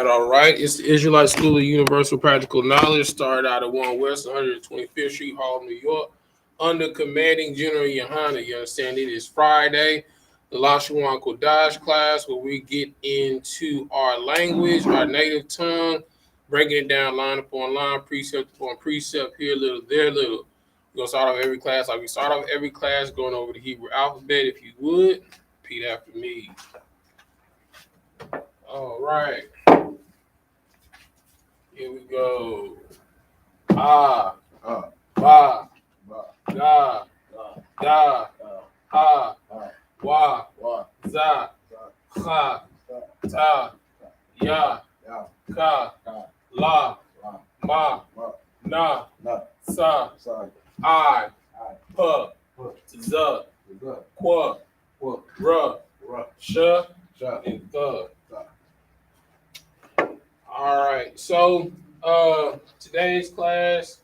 All right. It's the Israelite School of Universal Practical Knowledge. Started out at 1 West 125th Street, Harlem, New York, under commanding General YAHANNA. You understand? It is Friday, the Lashawan Qadash class, where we get into our language, our native tongue, breaking it down line upon line, precept upon precept, here a little, there a little. We're going to start off every class like we start off every class, going over the Hebrew alphabet. If you would, repeat after me. All right. Here we go. Ba, ga, da, ha, wa, za, cha, ta, ya, ka, la, ma, na, sa, I, P, z, qua, ra, sh, and th. All right, so today's class,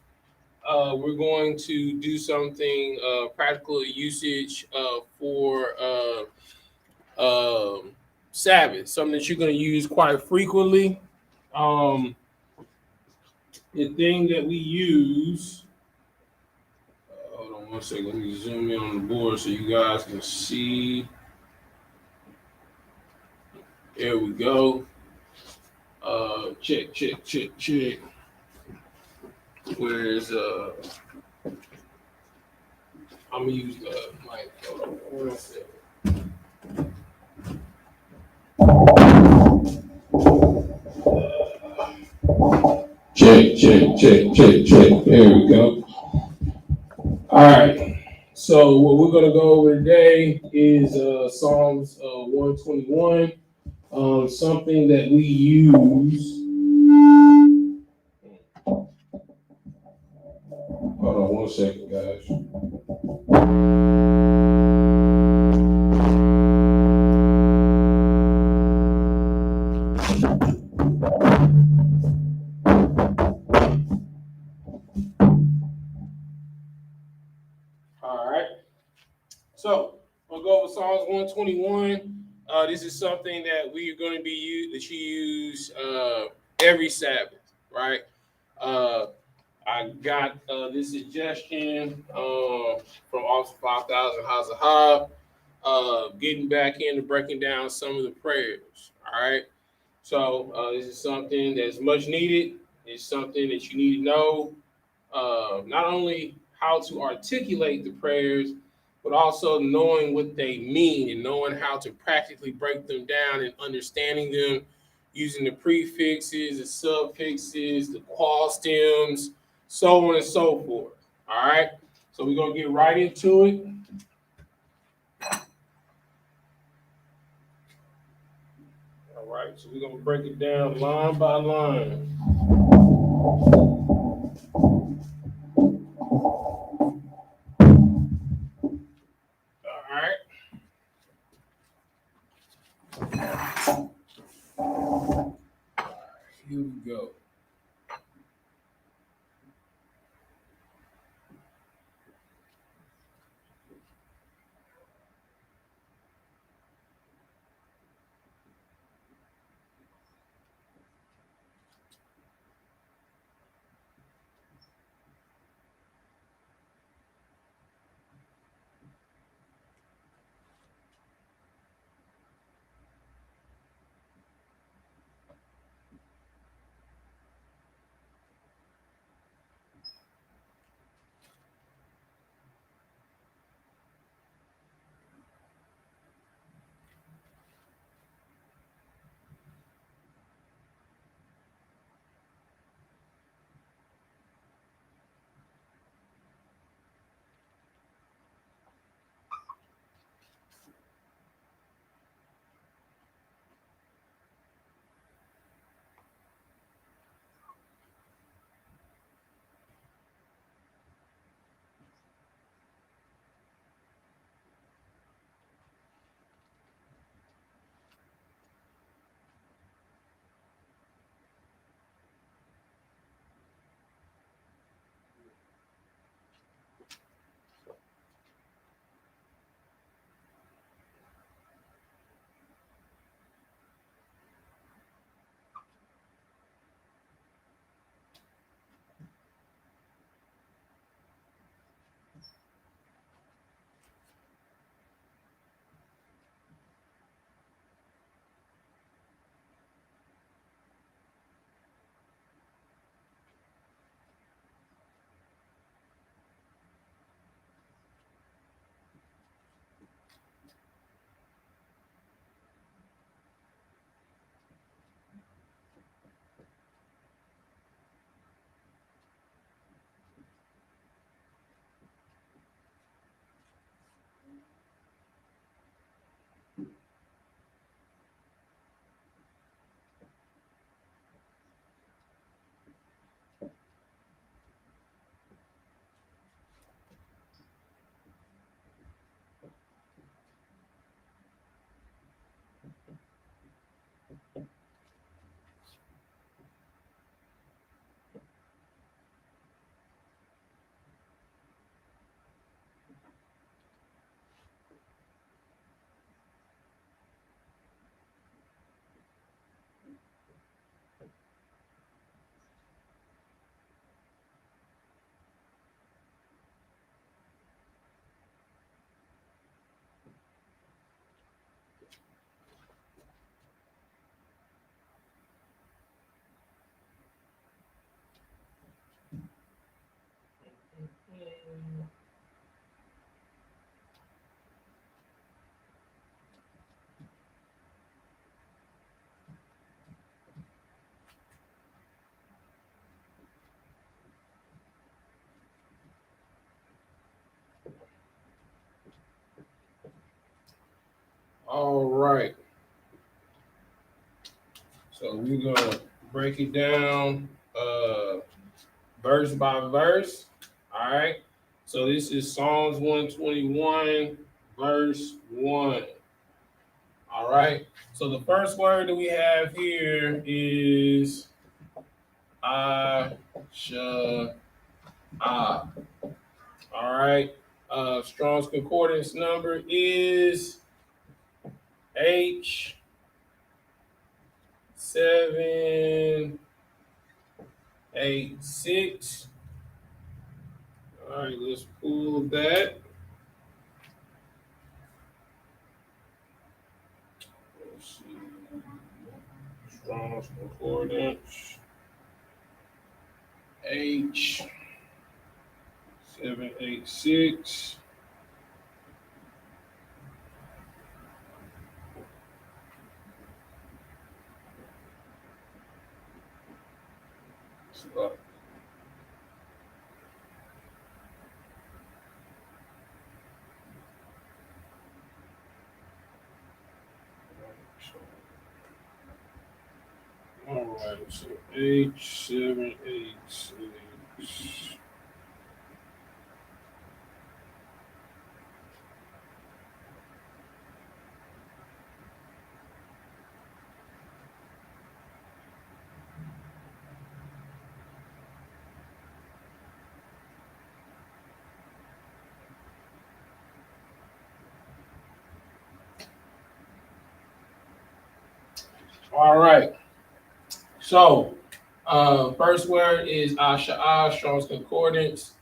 we're going to do something practical usage for Sabbath, something that you're going to use quite frequently. The thing that we use, hold on one second, let me zoom in on the board so you guys can see. There we go. Check. Where's I'm gonna use the mic. Hold on one second. Check. There we go. All right. So what we're gonna go over today is Psalms 121. Something that we use. Hold on one second, guys. All right. So we'll go over Psalms 121. This is something that we are going to be that you use every Sabbath, right? I got this suggestion from Officer 5000 Hazahab, getting back into breaking down some of the prayers. All right. So this is something that's much needed. It's something that you need to know, not only how to articulate the prayers, but also knowing what they mean and knowing how to practically break them down and understanding them using the prefixes, the suffixes, the qual stems, so on and so forth. All right. So we're going to get right into it. All right. So we're going to break it down line by line. Here we go. All right. So we're gonna break it down verse by verse. All right. So this is Psalms 121, verse 1. All right. So the first word that we have here is I-S-H-A. All right. Strong's concordance number is H786. All right, let's pull that. Let's see. Strong's concordance. H786. All right, so H786. All right. So, first word is Asha'ah, Strong's Concordance.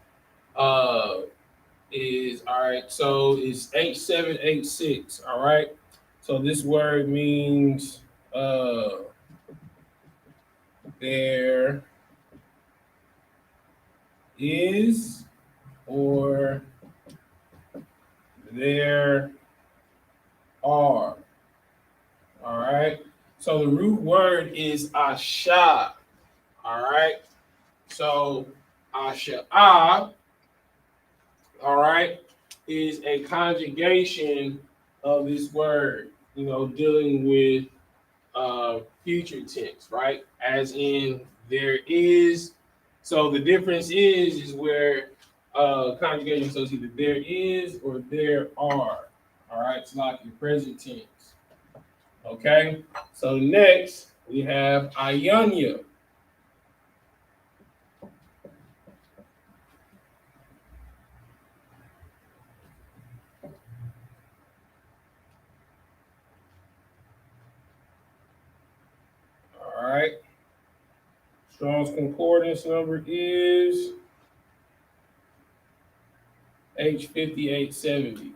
Is all right. So it's H786. All right. So this word means there is or there are. All right. So the root word is Asha. All right. So Asha'ah, all right, is a conjugation of this word, dealing with future tense, right? As in there is. So the difference is where conjugation, so it's either there is or there are. All right, it's like in present tense. Okay, so next we have Ayanya. All right, Strong's concordance number is H5870.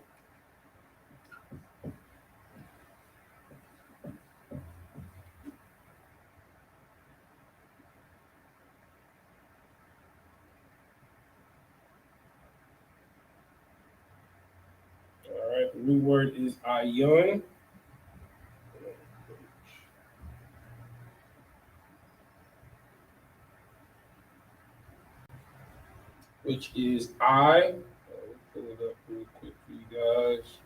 All right, the root word is Ayun, which is I. Pull it up real quick for you guys.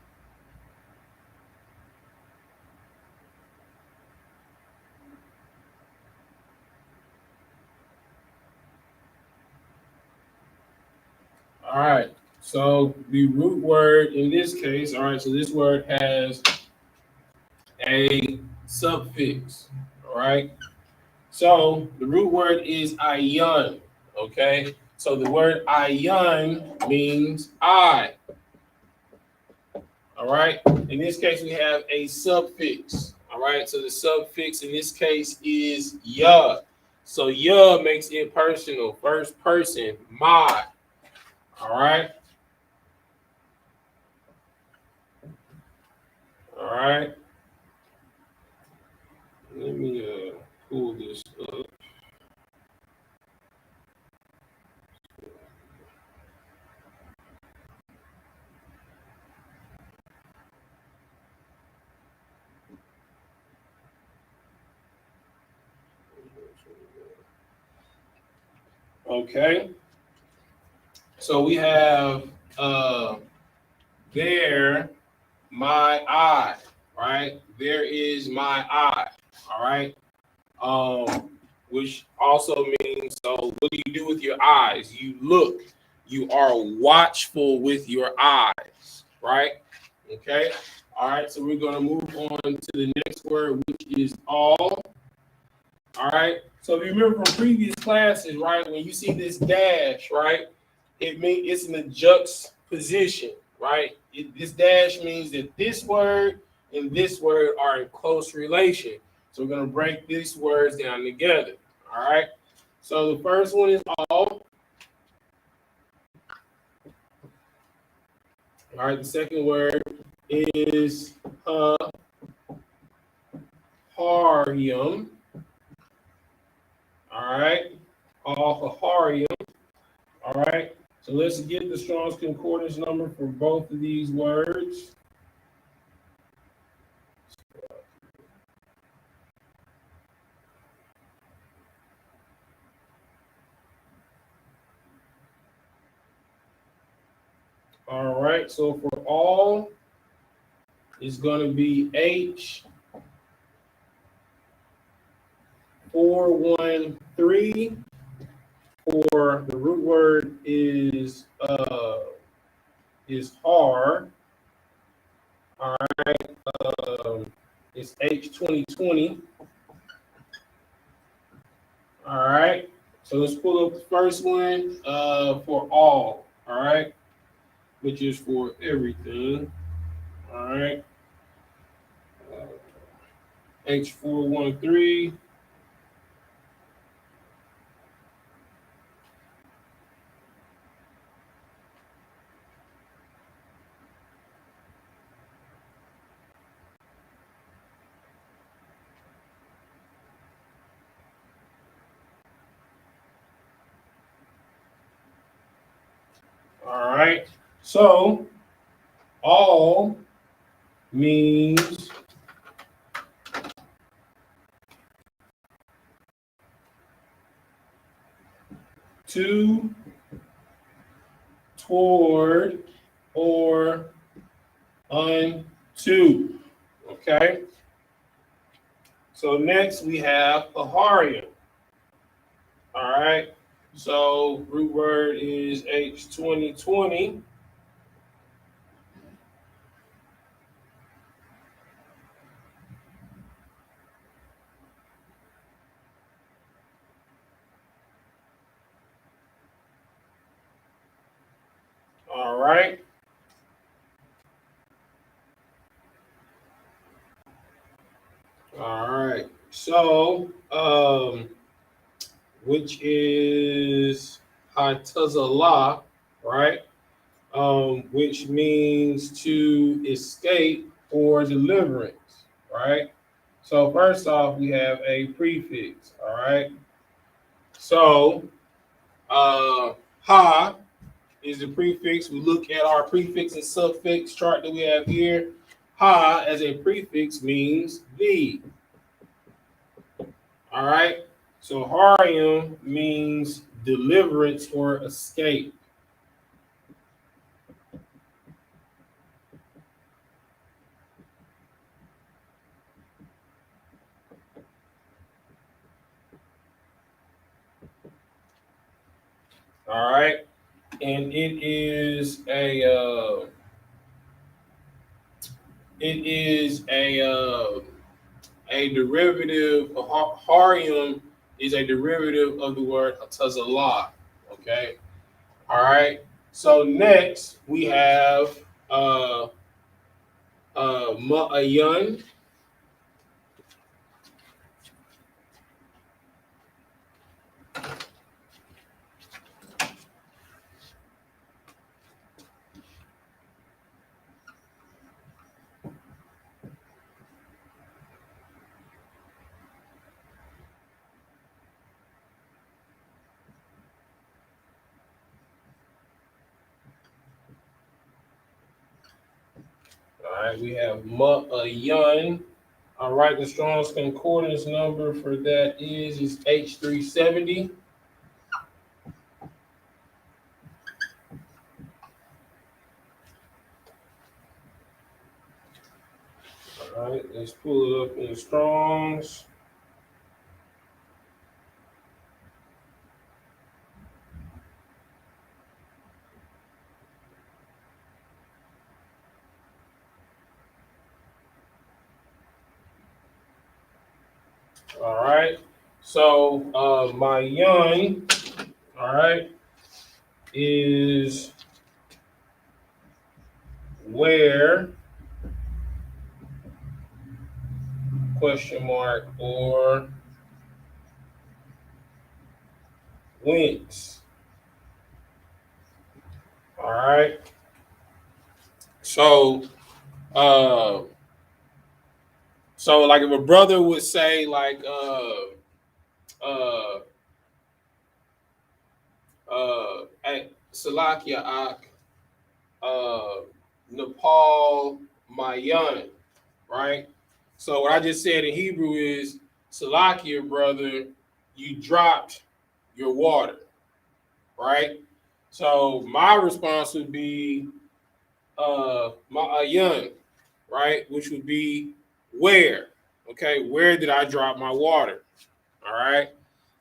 All right. So the root word in this case, all right, so this word has a suffix. All right. So the root word is ayun. Okay. So the word ayun means I. All right. In this case, we have a suffix. All right. So the suffix in this case is ya. So ya makes it personal, first person, my. All right. All right. Let me pull this up. Okay. So we have there my eye, right? There is my eye, all right? Which also means, so what do you do with your eyes? You look, you are watchful with your eyes, right? Okay. All right. So we're going to move on to the next word, which is all. All right. So if you remember from previous classes, right, when you see this dash, right, it means it's in a juxtaposition, right? This dash means that this word and this word are in close relation. So we're going to break these words down together. All right. So the first one is all. All right. The second word is Aharium. All right. Aharium. All right. So let's get the Strong's Concordance number for both of these words. All right. So for all, it's going to be H413. For the root word is har. All right. It's H2020. All right. So let's pull up the first one for all. All right. Which is for everything. All right. H413. All right. So all means to, toward, or unto. Okay. So next we have Aharium. All right. So root word is H2020. All right. All right. So which is Hatazallah, right? Which means to escape or deliverance, right? So first off, we have a prefix, all right? So ha is the prefix. We look at our prefix and suffix chart that we have here. Ha as a prefix means the. All right. So Harium means deliverance or escape. All right. And a derivative. Harium is a derivative of the word Atazalah. Okay. All right. So next we have Ma'ayan. All right, we have Ma'ayan. All right, the Strong's Concordance number for that is H370. All right, let's pull it up in the Strongs. All right. So my young, all right, is where question mark or whence. All right. So uh so like if a brother would say like uh at Salakia Ak Nepal Mayan, right? So what I just said in Hebrew is Salakia, brother, you dropped your water, right? So my response would be Ma'ayan, right? Which would be where? Okay, where did I drop my water? All right.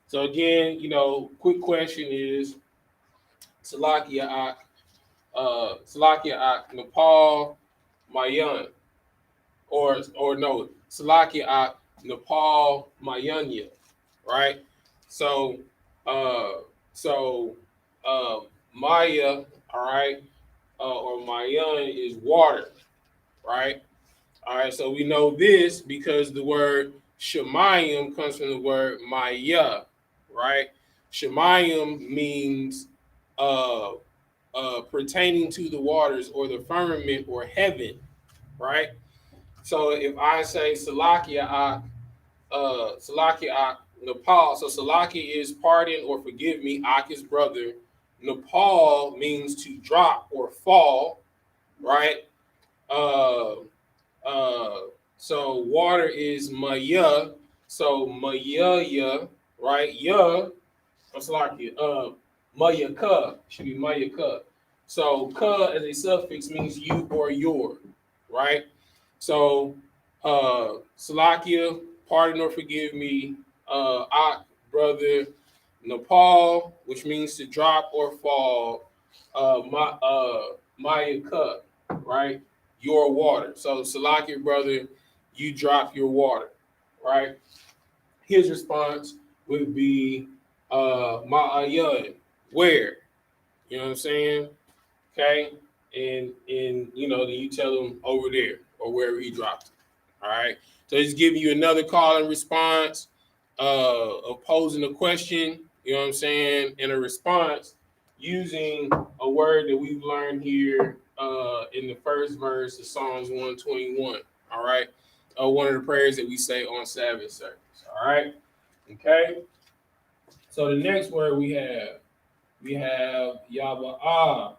So again, quick question is Salakia Ak Nepal Mayan, or no, Salakia Ak Nepal Mayanya, right? So uh so uh Maya, all right, or Mayan is water, right? All right, so we know this because the word Shemayim comes from the word Maya, right? Shemayim means uh pertaining to the waters or the firmament or heaven, right? So if I say Salakia Ak Nepal, so Salakia is pardon or forgive me, Ak is brother. Nepal means to drop or fall, right? Uh uh so water is Maya, so Maya, right? Ya, Salakia, Mayaka should be Mayaka. So ka as a suffix means you or your, right? So Salakia, pardon or forgive me, Ak, brother, Nepal, which means to drop or fall, Mayaka, right? Your water. So Salakia, brother, you drop your water, right? His response would be Ma'ayan, where? You know what I'm saying? Okay. And then you tell him over there or wherever he dropped it. All right. So he's giving you another call and response of posing a question, you know what I'm saying, and a response using a word that we've learned here in the first verse of Psalms 121. All right. One of the prayers that we say on Sabbath service. All right. Okay. So the next word we have Yaba'ah.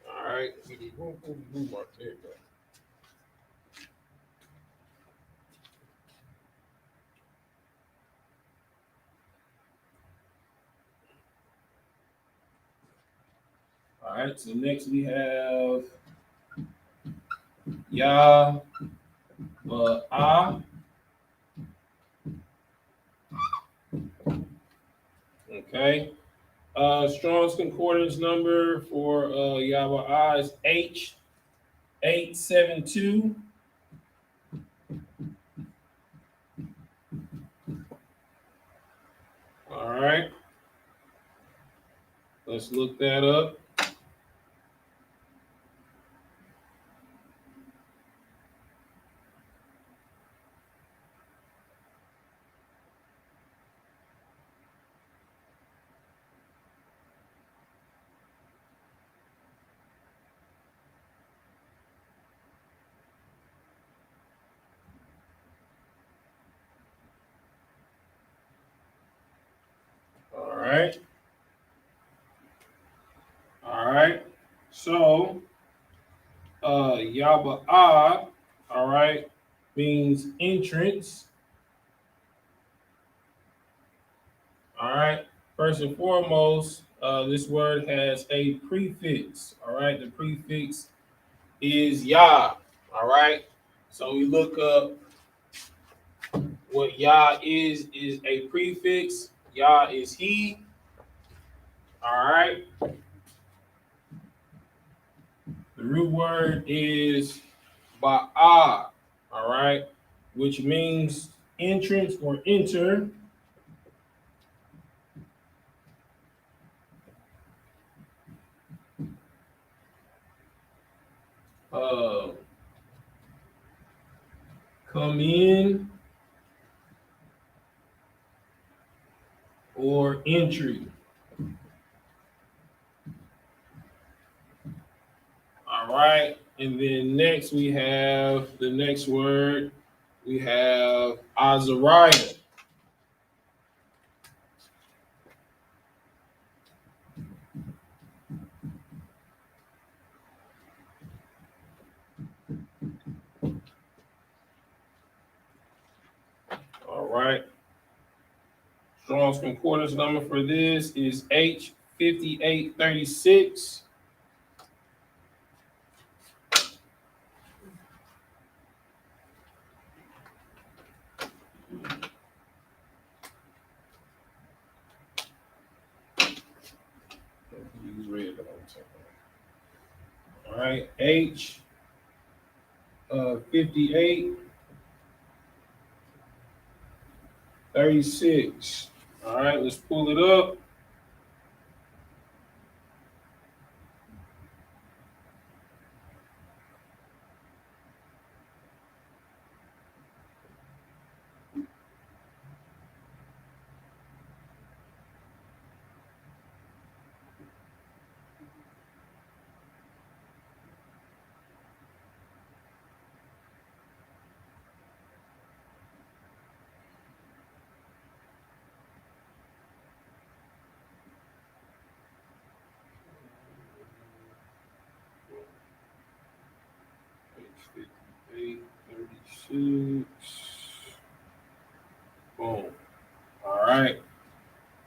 All right. There you go. All right. So next we have Yaba'ah. Okay. Strong's concordance number for Yahweh is H872. All right. Let's look that up. All right. All right. So Yahweh, all right, means entrance. All right. First and foremost, this word has a prefix. All right. The prefix is Yah. All right. So we look up what Yah is a prefix. Yah is he. All right. The root word is Ba'a. All right, which means entrance or enter. Uh, come in or entry. All right, and then next we have the next word. We have Azariah. All right. Strong's concordance number for this is H5836. Use red all the time. All right, H 5836. All right, let's pull it up. H5836. Boom. All right.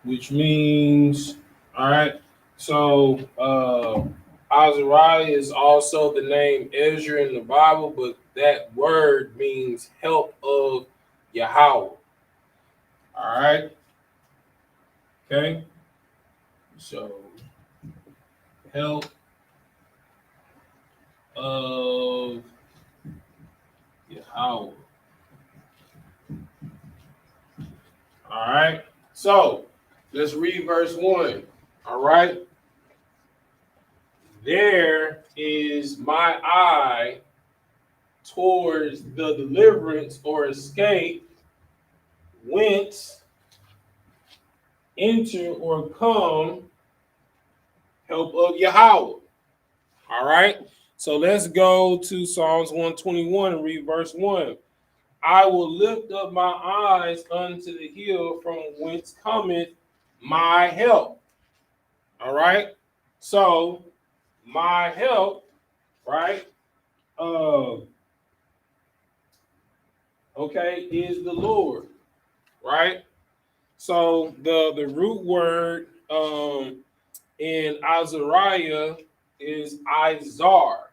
Which means, all right. So Azariah is also the name Ezra in the Bible, but that word means help of Yahweh. All right. Okay. So help of Yahweh. All right. So let's read verse 1. All right. There is my eye towards the deliverance or escape, whence enter or come help of Yahweh. All right. So let's go to Psalms 121 and read verse 1. I will lift up my eyes unto the hill from whence cometh my help. All right. So my help, right? Okay, is the Lord, right? So the root word in Azariah is Izar.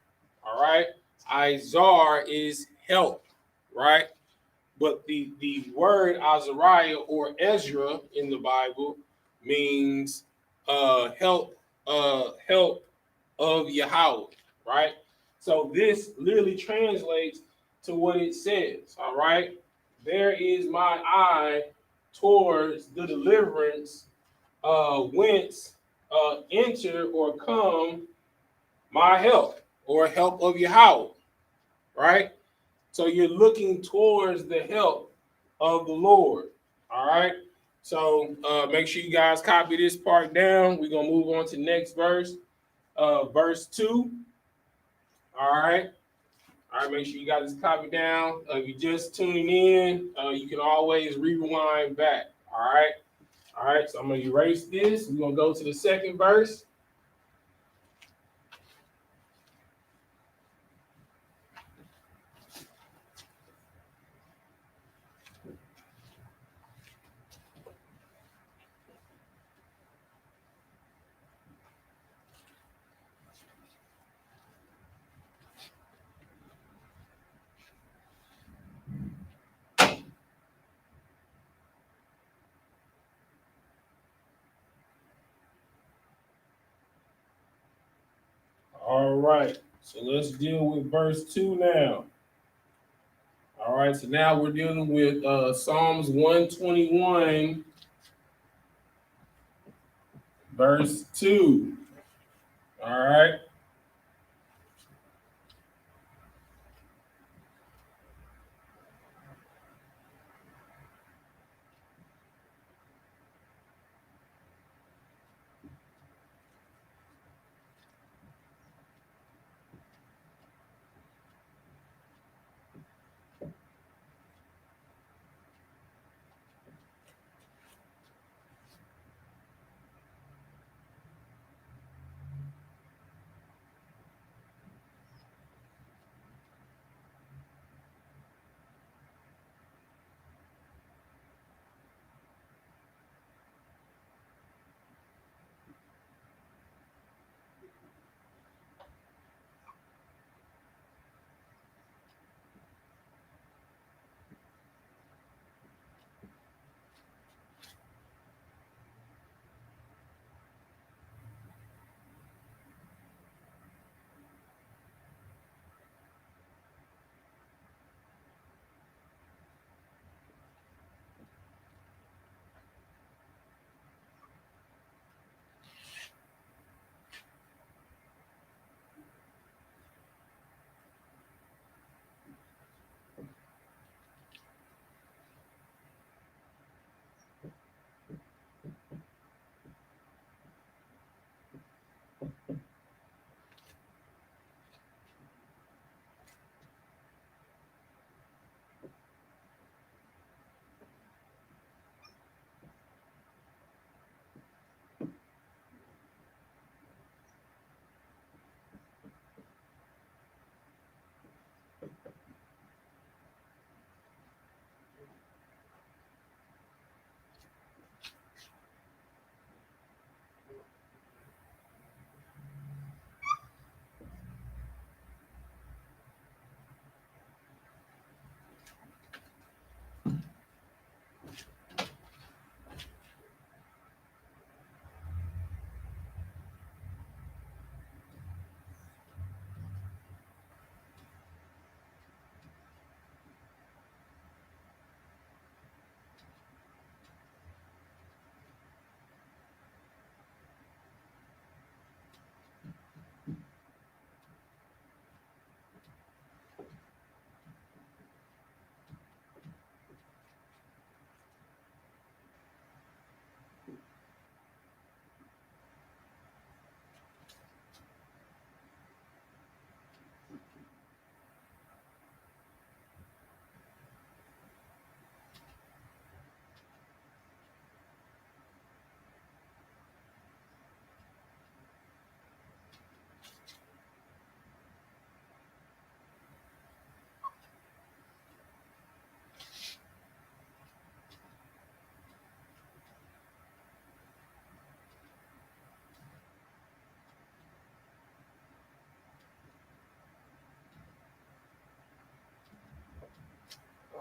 All right. Izar is help, right? But the word Azariah or Ezra in the Bible means help of Yahweh, right? So this literally translates to what it says. All right. There is my eye towards the deliverance, whence enter or come my help or help of Yahweh, right? So you're looking towards the help of the Lord. All right. So make sure you guys copy this part down. We're gonna move on to the next verse. Verse 2. All right. All right, make sure you got this copy down. If you're just tuning in, you can always rewind back. All right. All right. So I'm gonna erase this. We're gonna go to the second verse. All right. So let's deal with verse 2 now. All right. So now we're dealing with Psalms 121, verse 2. All right.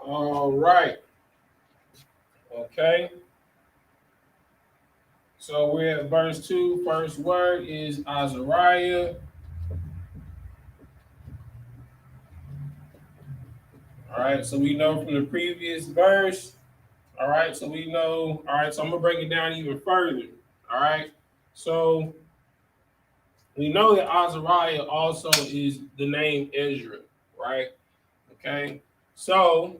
All right. Okay. So we're at verse 2. First word is Azariah. All right. So we know from the previous verse. All right. So we know. All right. So I'm going to break it down even further. All right. So we know that Azariah also is the name Ezra. Right. Okay. So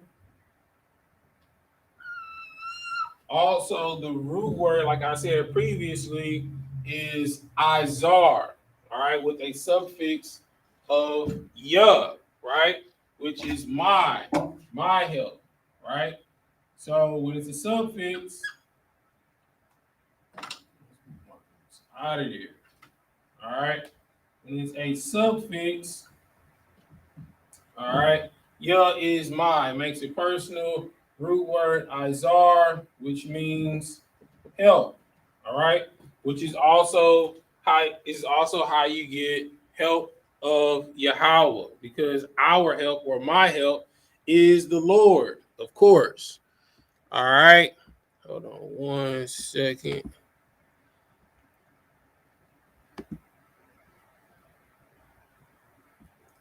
also the root word, like I said previously, is Izar. All right. With a suffix of Yah. Right. Which is my help. Right. So when it's a suffix, out of there. All right. When it's a suffix, all right. Yah is my. Makes it personal. Root word Izar, which means help. All right. Which is also how you get help of Yahweh, because our help or my help is the Lord, of course. All right. Hold on 1 second.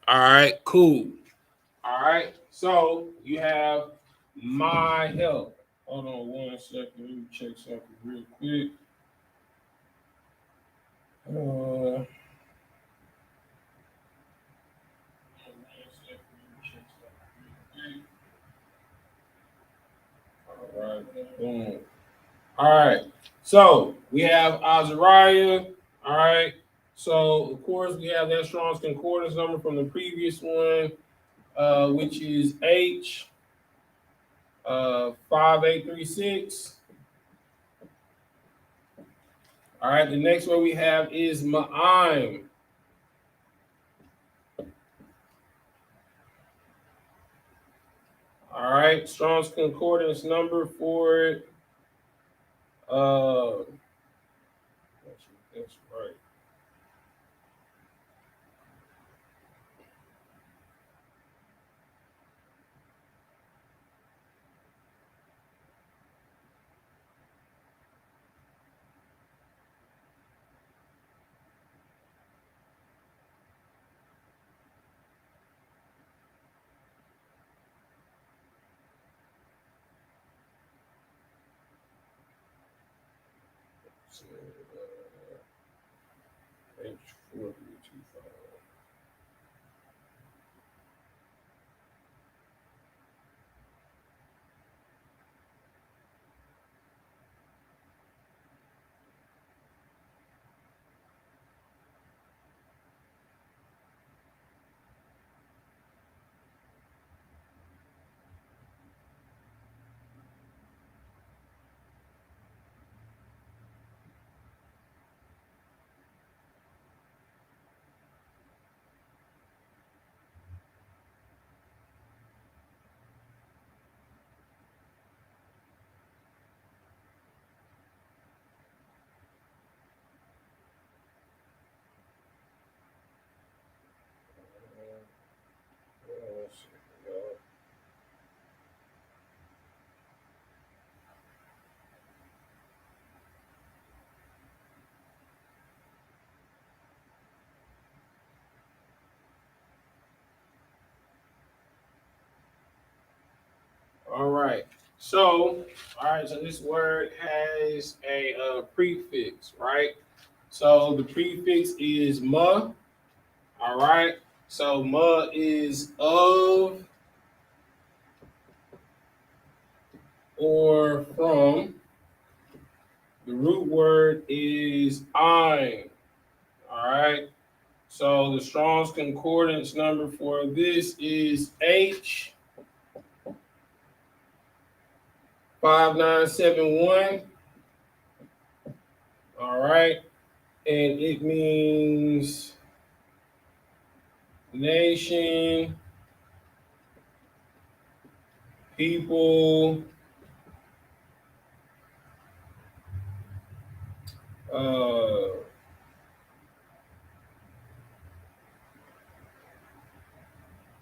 All right, cool. All right, so you have my help. Hold on 1 second. Let me check something real quick. Uh, all right, boom. All right, so we have Azariah. All right, so of course we have that Strong's Concordance number from the previous one, which is H 5836. All right, the next one we have is Ma'im. All right, Strong's Concordance number for it. That's right. So, H4325. All right. So, all right. So this word has a prefix, right? So the prefix is ma. All right. So ma is of or from. The root word is ein. All right. So the Strong's Concordance number for this is H 5971. All right. And it means nation, people, uh,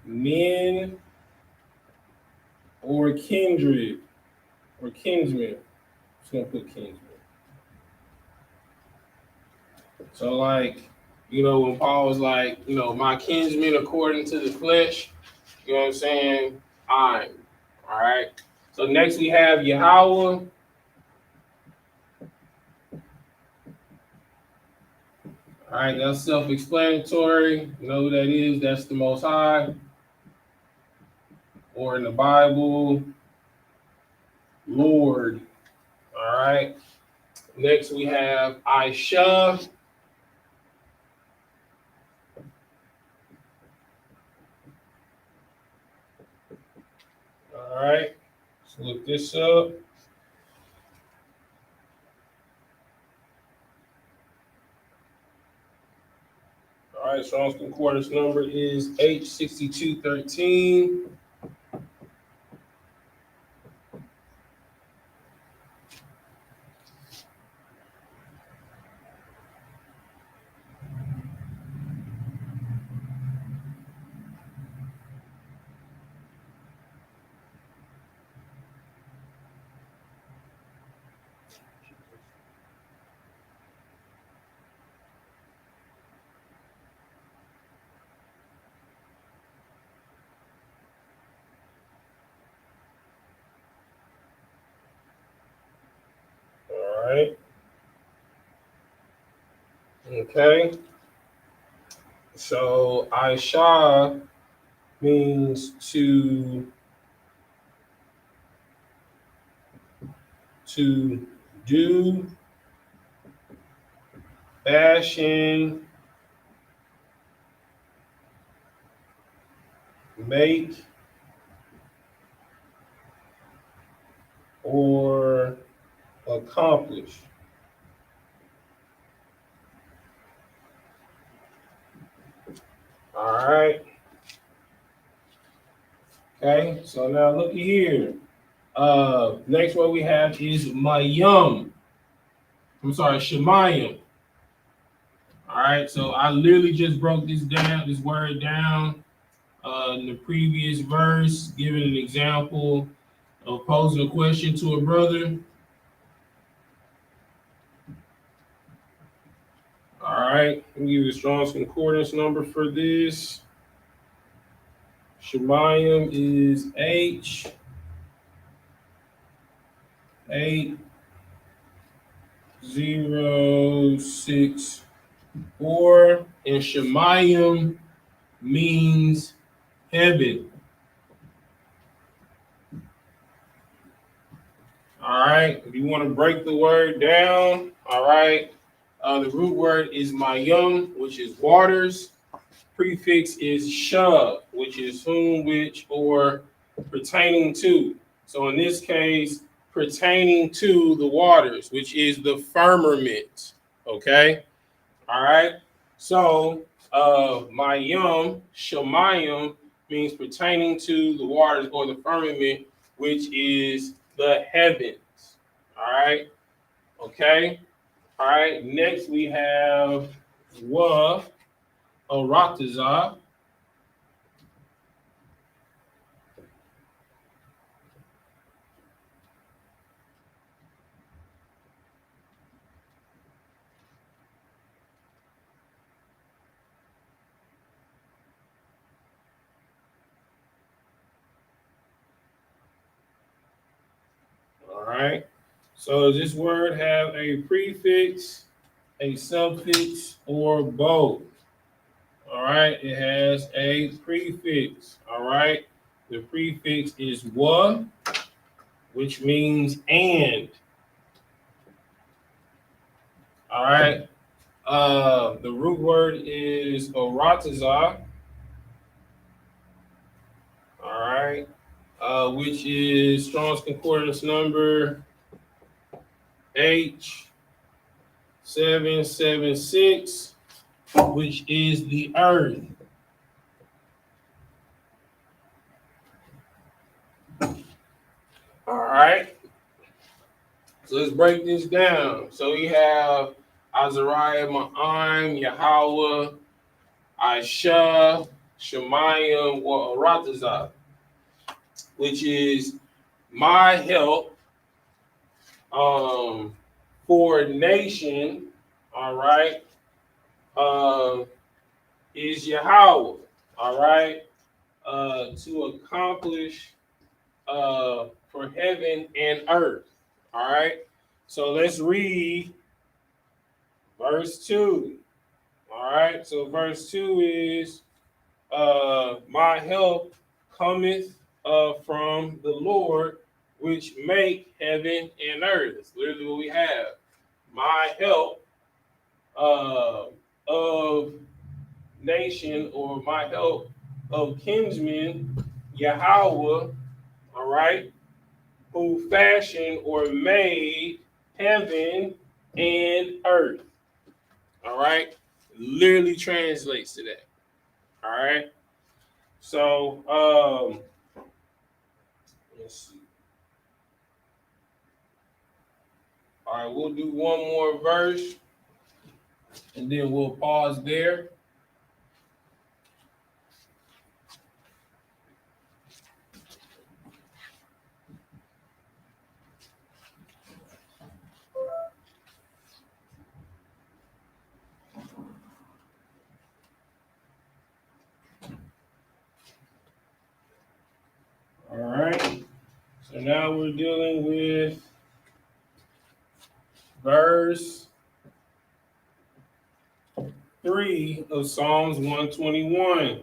men, or kindred, or kinsmen. Just gonna put kinsmen. So, like, when Paul was like, my kinsmen according to the flesh, you know what I'm saying? I'm. All right. So next we have Yahweh. All right, that's self-explanatory. You know who that is? That's the Most High. Or in the Bible, Lord. All right. Next we have I.S.U.P.K. All right. Let's look this up. All right, Strong's Concordance number is H6213. right. Okay. So Aisha means to do, fashion, make, or accomplish. All right. Okay. So now look here. Next one we have is Mayum. I'm sorry, Shemayim. All right. So I literally just broke this word down in the previous verse, giving an example of posing a question to a brother. All right. Let me give you the Strong's Concordance number for this. Shemayim is H8064, and Shemayim means heaven. All right. If you want to break the word down, all right. The root word is mayum, which is waters. Prefix is shav, which is whom, which, or pertaining to. So in this case, pertaining to the waters, which is the firmament. Okay. All right. So mayum, shemayim, means pertaining to the waters or the firmament, which is the heavens. All right. Okay. All right. Next we have wa arataza. All right. So does this word have a prefix, a suffix, or both? All right. It has a prefix. All right. The prefix is wa, which means and. All right. The root word is orataza. All right. Which is Strong's Concordance number H776, which is the earth. All right. So let's break this down. So we have Azariah, Ma'am, Yahweh, Aisha, Shemayim, or Aratazah, which is my help for nation. All right. Is Yahweh. All right. To accomplish for heaven and earth. All right. So let's read verse 2. All right. So verse 2 is my help cometh from the Lord, which make heaven and earth. That's literally what we have. My help of nation, or my help of kinsmen, Yahweh, all right, who fashioned or made heaven and earth. All right. Literally translates to that. All right. So let's see. All right, we'll do one more verse and then we'll pause there. All right. So now we're dealing with verse 3 of Psalms 121.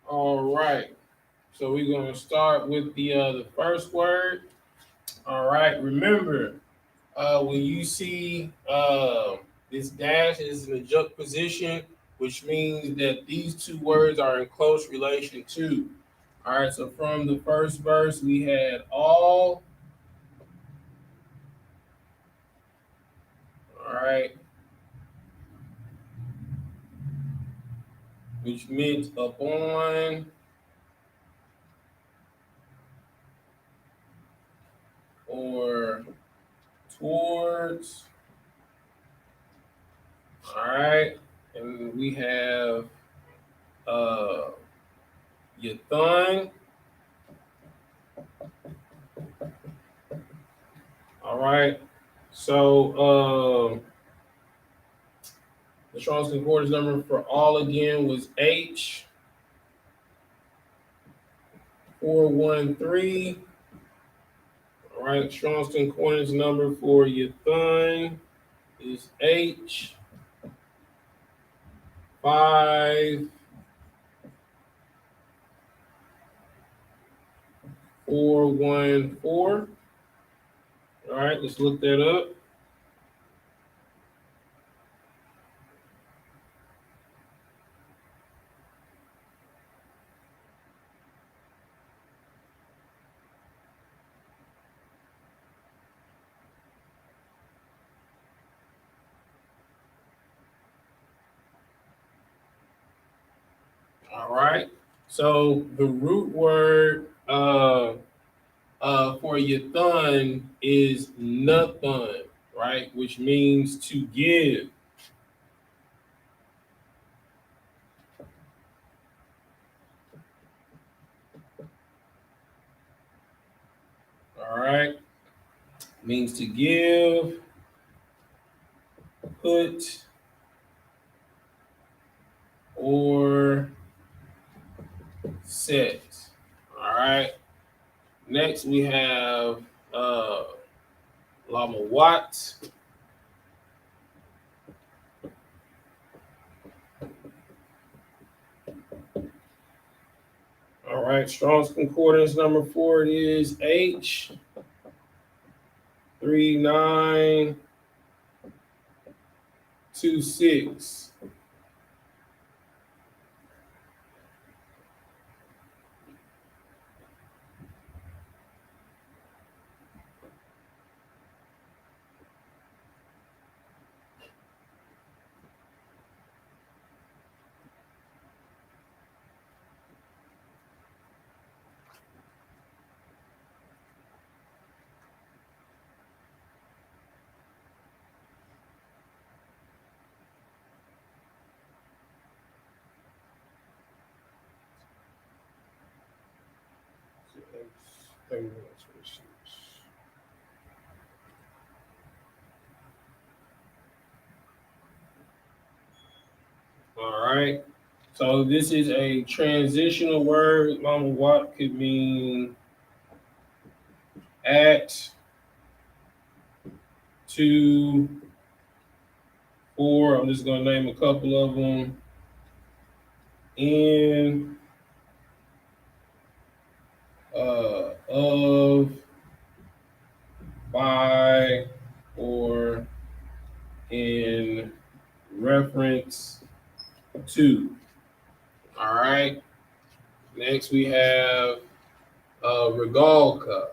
All right. So we're going to start with the first word. All right. Remember, when you see this dash is in a juxtaposition, which means that these two words are in close relation to. All right. So from the first verse, we had all. All right. Which meant upon or towards. All right. And we have uh Yathun. All right. So the Strong's Concordance number for all again was H413. All right. Strong's Concordance number for Yathun is H5414. All right. Let's look that up. All right. So the root word for yathun is nathun, right? Which means to give. All right. Means to give, put, or set. All right. Next we have Lama Watt. All right, Strong's Concordance number 4 is H3926. All right. So this is a transitional word. Mama Watt could mean at, to, for. I'm just gonna name a couple of them. In, of, by, or in reference to. All right. Next we have Regalka.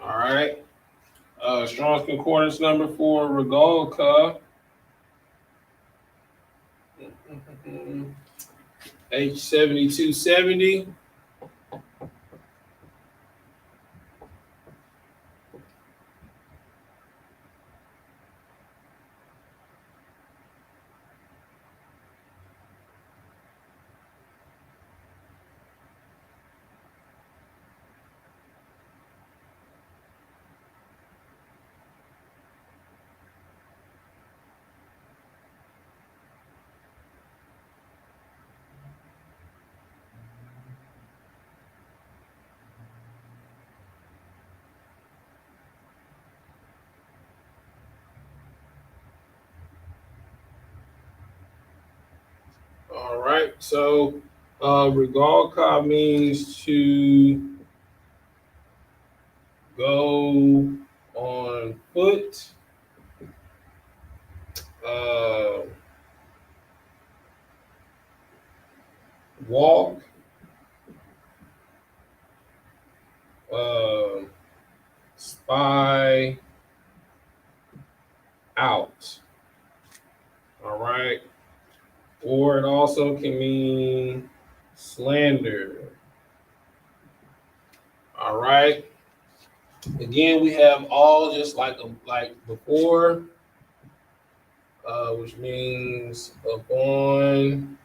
All right. Strong's Concordance number 4, Regalka. H7270. All right. So Regalka means to go on foot. Uh, walk. Uh, spy out. All right. Or it also can mean slander. All right. Again, we have all just like before, which means upon,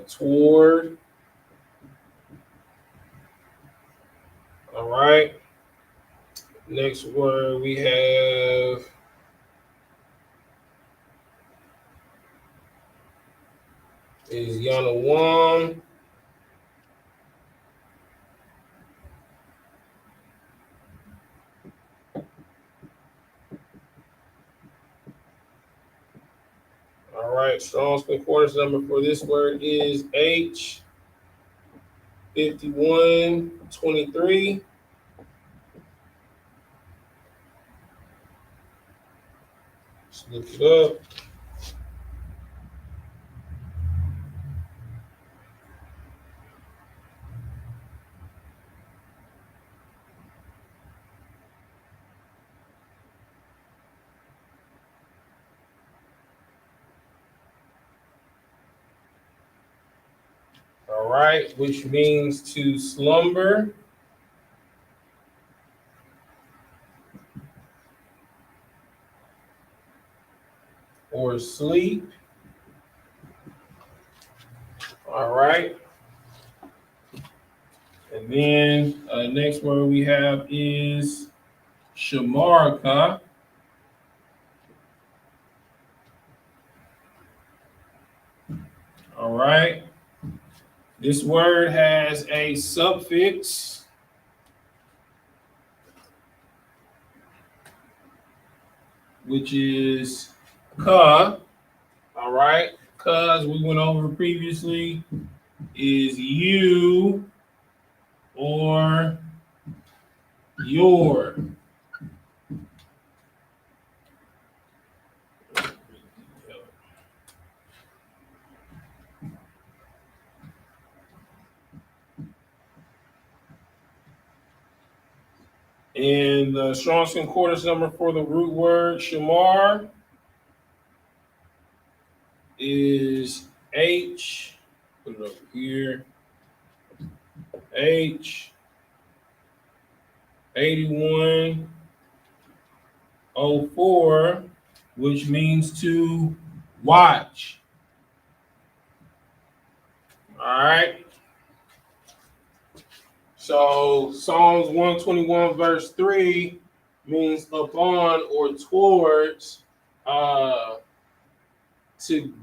toward. All right. Next word we have is Yanawam. All right, Strong's Concordance number for this word is H5123. Let's look it up. All right, which means to slumber. Or sleep. All right. And then next word we have is shamarka. All right. This word has a suffix, which is ka. All right. Ka, as we went over previously, is you or your. And the Strong's Concordance number for the root word shamar is H. Put it over here. H 8104, which means to watch. All right. So Psalms 121 verse 3 means upon or towards, to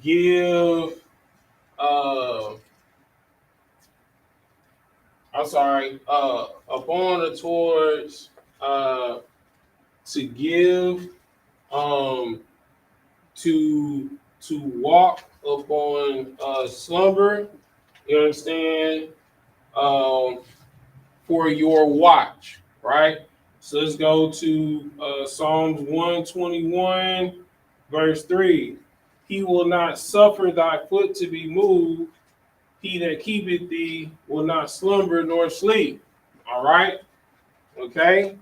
give, upon or towards, to give, to walk upon slumber. You understand? For your watch, right? So let's go to Psalms 121, verse 3. He will not suffer thy foot to be moved. He that keepeth thee will not slumber nor sleep. All right? Okay?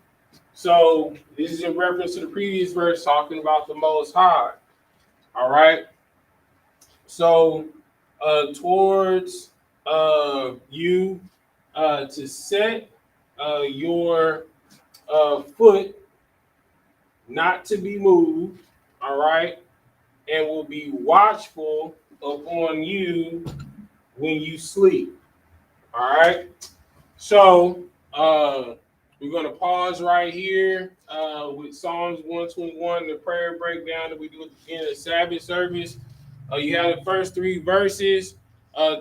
So this is in reference to the previous verse talking about the Most High. All right? So towards you to set your foot not to be moved, all right, and will be watchful upon you when you sleep, all right. So we're going to pause right here with Psalms 121, the prayer breakdown that we do at the beginning of the Sabbath service. You have the first three verses.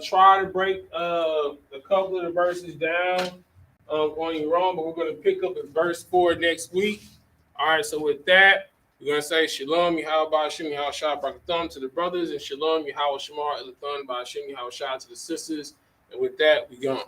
Try to break a couple of the verses down on your own, but we're going to pick up at verse 4 next week. All right, so with that, we're going to say Shalom, Yahweh Ba'Shem, Yahweh Shah Barakatham to the brothers, and Shalom, Yahweh Shamar Elathon Ba'Shem, Yahweh Shah to the sisters. And with that, we gone.